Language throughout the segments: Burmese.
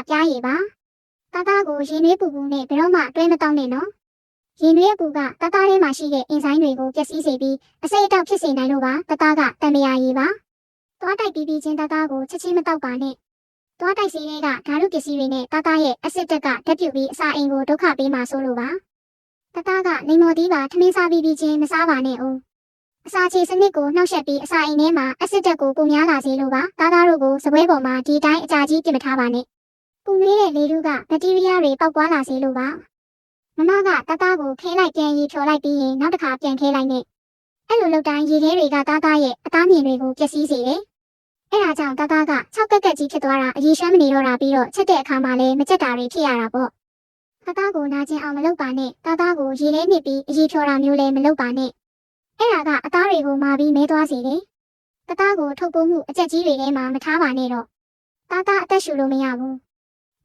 ပြားရည်ပါတာတာကိုရင်နှွေးပူပူနဲ့ဘယ်တော့မှတွဲမတောင်းနဲ့နော်ရင်နှွေးပူကတာတာထဲမှာရှိတဲ့အင်ဇိုင်းတွေကိုပျက်စီးစေပြီးအစိတ်အတောက်ဖြစ်စေနိုင်လို့ပါတာတာကတံမြာရည်ပါသွားတိုက်ပြီးချင်းတာတာကိုချက်ချင်းမတောက်ပါနဲ့သွားတိုက်စီတွေကဓာတုပစ္စည်းတွေနဲ့တာတာရဲ့အစစ်တက်ကဓာတ်ပြုတ်ပြီးအစာအိမ်ကိုဒုက္ခပေးမှဆိုလို့ပါတာတာကလိမ္မော်သီးပါထမင်းစားပြီးချင်းမစားပါနဲ့ဦးအစာချေစနစ်ကိုနှောက်ယှက်ပြီးအစာအိမ်ထဲမှာအစစ်တက်ကိုပုံများလာစေလို့ပါတာတာတို့ကိုစပွဲပေါ်မှာဒီတိုင်းအကြာကြီးပြစ်မထားပါနဲ့ပူနွေးတဲ့လေထုကဘက်တီးရီးယားတွေပေါက်ပွားလာစေလို့ပါမမကတာတာကိုခဲလိုက်ပြန်ရေဖြော်လိုက်ပြီးရင်နောက်တစ်ခါပြန်ခဲလိုက်နဲ့အဲ့လိုလုပ်တိုင်းရေခဲတွေကတာတာရဲ့အသားမြင်တွေကိုပျက်စီးစေတယ်အဲ့ဒါကြောင့်တာတာက6ကက်ကက်ကြီးဖြစ်သွားတာအရေးရှမ်းမနေတော့တာပြီးတော့ချက်တဲ့အခါမှာလည်းမချက်တာတွေဖြစ်ရတာပေါ့တာတာကိုနာကျင်အောင်မလုပ်ပါနဲ့တာတာကိုရေထဲနှစ်ပြီးအရေးဖြော်တာမျိုးလည်းမလုပ်ပါနဲ့အဲ့ဒါကအသားတွေကိုမာပြီးမဲသွားစေတယ်တာတာကိုထုတ်ပိုးမှုအကျက်ကြီးတွေထဲမှာမထားပါနဲ့တော့တာတာအသက်ရှူလို့မရဘူး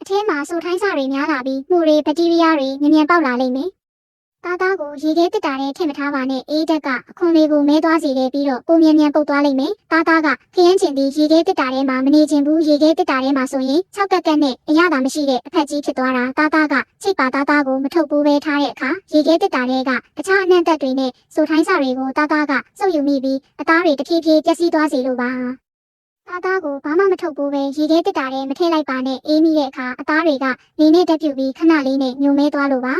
အထဲမှာဆိုထိုင်းစာတွေများလာပြီးမှုတွေဘက်တီးရီးယားတွေမြန်ပေါက်လာလိမ့်မယ်တာတာကိုရေခဲတစ်တာထဲထည့်မထားပါနဲ့အေးတက်ကအခွန်လေးကိုမဲသွားစေတယ်ပြီးတော့ပုံမြန်ပုတ်သွားလိမ့်မယ်တာတာကခရမ်းချင်ပြီးရေခဲတစ်တာထဲမှာမနေချင်ဘူးရေခဲတစ်တာထဲမှာဆိုရင်6ကက်ကက်နဲ့အရသာမရှိတဲ့အဖက်ကြီးဖြစ်သွားတာတာတာကချိတ်ပါတာတာကိုမထုတ်ဘူးပဲထားတဲ့အခါရေခဲတစ်တာထဲကတခြားအနှံ့သက်တွေနဲ့ဆိုထိုင်းစာတွေကိုတာတာကစုပ်ယူမိပြီးအသားတွေတဖြည်းဖြည်းပျက်စီးသွားစေလို့ပါတာတာကိုဘာမှမထုတ်ဘူးပဲရေခဲတစ်တာထဲမထည့်လိုက်ပါနဲ့အေးမိတဲ့အခါအသားတွေကနေနဲ့တက်ပြုတ်ပြီးခဏလေးနဲ့ညိုမဲသွားလို့ပါ